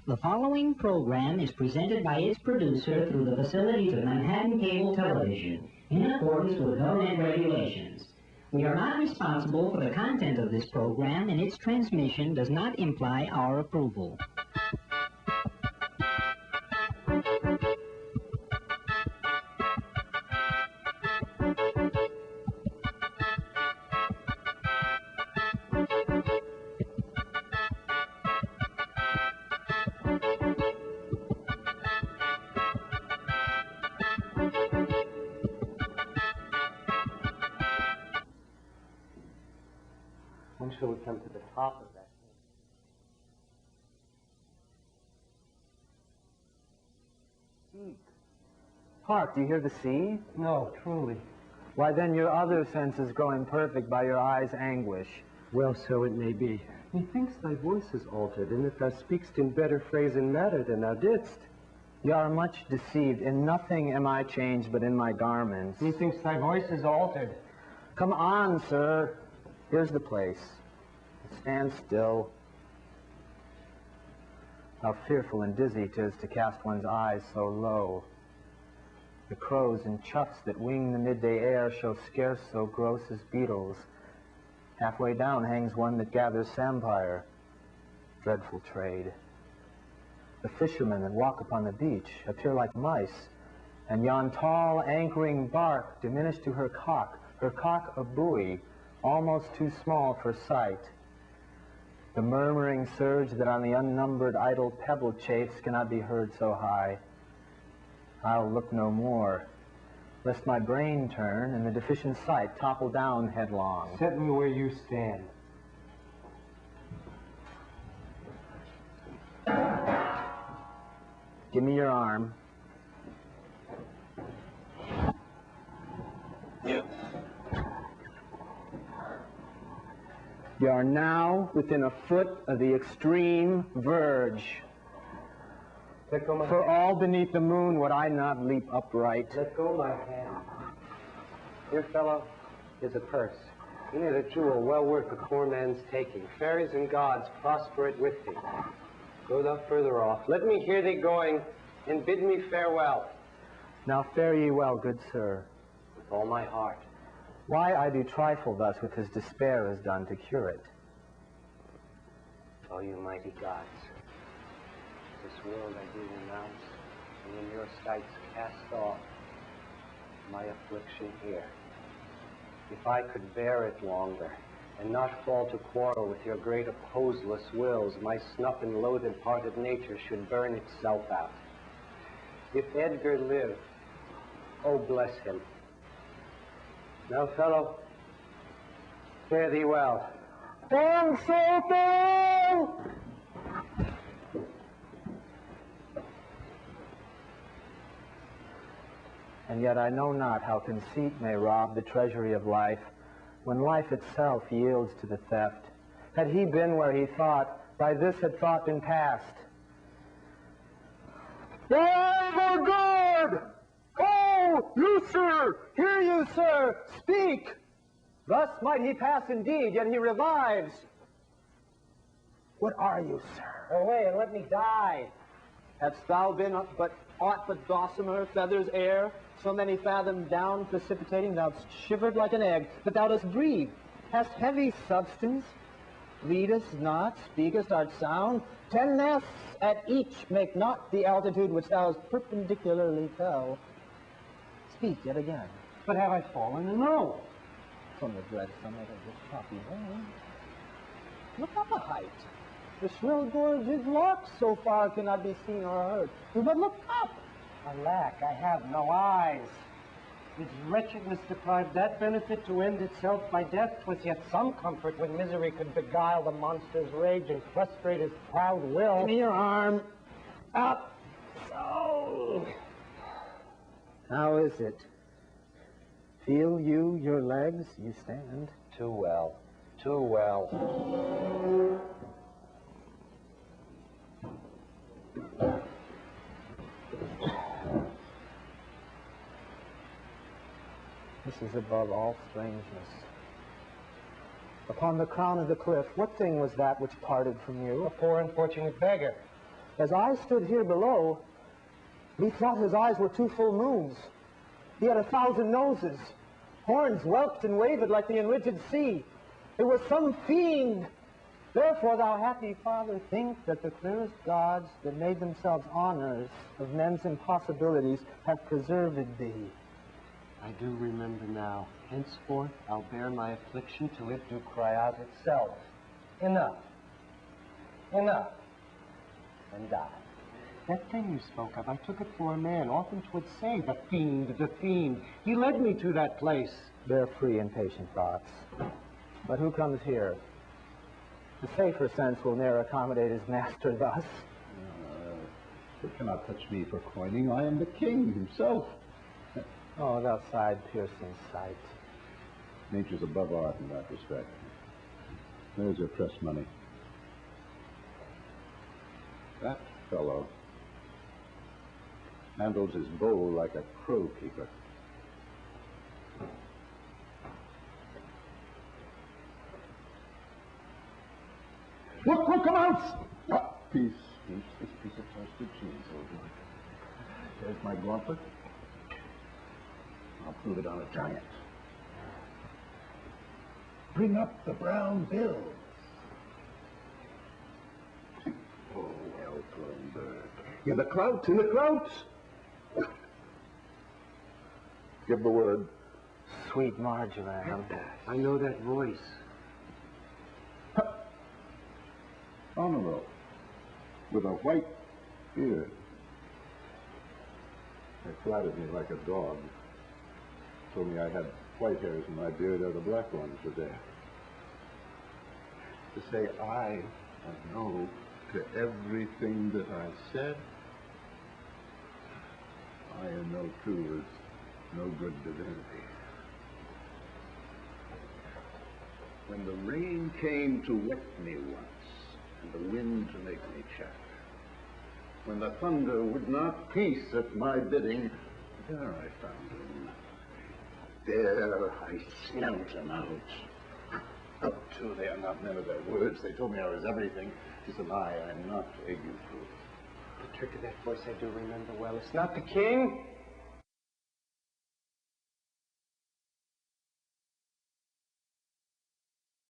The following program is presented by its producer through the facilities of Manhattan Cable Television, in accordance with government regulations. We are not responsible for the content of this program, and its transmission does not imply our approval. When shall we come to the top of that thing? Hark, do you hear the sea? No, truly. Why, then your other sense is growing perfect by your eyes' anguish. Well, so it may be. Methinks thy voice is altered, and that thou speakst in better phrase and matter than thou didst. You are much deceived. In nothing am I changed but in my garments. Methinks thy voice is altered. Come on, sir. Here's the place. Stand still. How fearful and dizzy 'tis to cast one's eyes so low. The crows and choughs that wing the midday air show scarce so gross as beetles. Halfway down hangs one that gathers samphire. Dreadful trade. The fishermen that walk upon the beach appear like mice, and yon tall anchoring bark diminished to her cock a buoy, almost too small for sight. The murmuring surge that on the unnumbered idle pebble chafes cannot be heard so high. I'll look no more, lest my brain turn and the deficient sight topple down headlong. Set me where you stand. Give me your arm. You are now within a foot of the extreme verge. Let go my For hand. all beneath the moon would I not leap upright. Let go my hand. Dear fellow, here's a purse. In it a jewel well worth a poor man's taking. Fairies and gods prosper it with thee. Go thou further off. Let me hear thee going, and bid me farewell. Now fare ye well, good sir. With all my heart. Why I do trifle thus with his despair is done to cure it. O you mighty gods, this world I do renounce, and in your sights cast off my affliction here. If I could bear it longer, and not fall to quarrel with your great opposeless wills, my snuff and loathed part of nature should burn itself out. If Edgar live, oh bless him. Now, fellow, fare thee well. And so fail! And yet I know not how conceit may rob the treasury of life, when life itself yields to the theft. Had he been where he thought, by this had thought been past. By the God! Oh, you, sir! Hear you, sir! Speak! Thus might he pass indeed, yet he revives. What are you, sir? Away and let me die. Hadst thou been but aught but gossamer, feathers, air, so many fathoms down precipitating, thou'dst shivered like an egg, but thou dost breathe, hast heavy substance, readest not, speakest, art sound. 10 nests at each make not the altitude which thou hast perpendicularly fell. Speak yet again. But have I fallen? No. From the dread summit of this choppy wing. Look up a height. The shrill gorge's lark so far cannot be seen or heard. But look up. Alack, I have no eyes. Its wretchedness deprived that benefit to end itself by death. 'Twas yet some comfort when misery could beguile the monster's rage and frustrate his proud will. Give me your arm. Up. So. How is it? Feel you your legs? You stand. Too well. Too well. This is above all strangeness. Upon the crown of the cliff, what thing was that which parted from you? A poor unfortunate beggar. As I stood here below, methought his eyes were 2 full moons. He had 1,000 noses. Horns whelped and waved like the enrigid sea. It was some fiend. Therefore, thou happy father, think that the clearest gods that made themselves honors of men's impossibilities have preserved thee. I do remember now. Henceforth, I'll bear my affliction till it do cry out itself. Enough. Enough. And die. That thing you spoke of, I took it for a man. Often 'twould say, the fiend, the fiend. He led me to that place. They're free and patient thoughts. But who comes here? The safer sense will ne'er accommodate his master thus. You cannot touch me for coining. I am the king himself. Oh, thou side-piercing sight. Nature's above art in that respect. There's your press money. That fellow handles his bow like a crow keeper. Look, come out! Peace. This piece of toasted cheese, soldier. There's my gauntlet. I'll prove it on a giant. Bring up the brown bills. Oh, well-flown bird. In the clouts, in the clouts! Give the word. Sweet marjoram. I know that voice. On a rope, with a white beard. They flattered me like a dog. Told me I had white hairs in my beard, or the black ones were there. To say I know to everything that I said, I know too is no good divinity. When the rain came to wet me once, and the wind to make me chatter, when the thunder would not peace at my bidding, there I found him. There I smelt him out. Up to they are not men of their words. They told me I was everything. It's a lie. I'm not ague-proof. The trick of that voice I do remember well. It's not the king.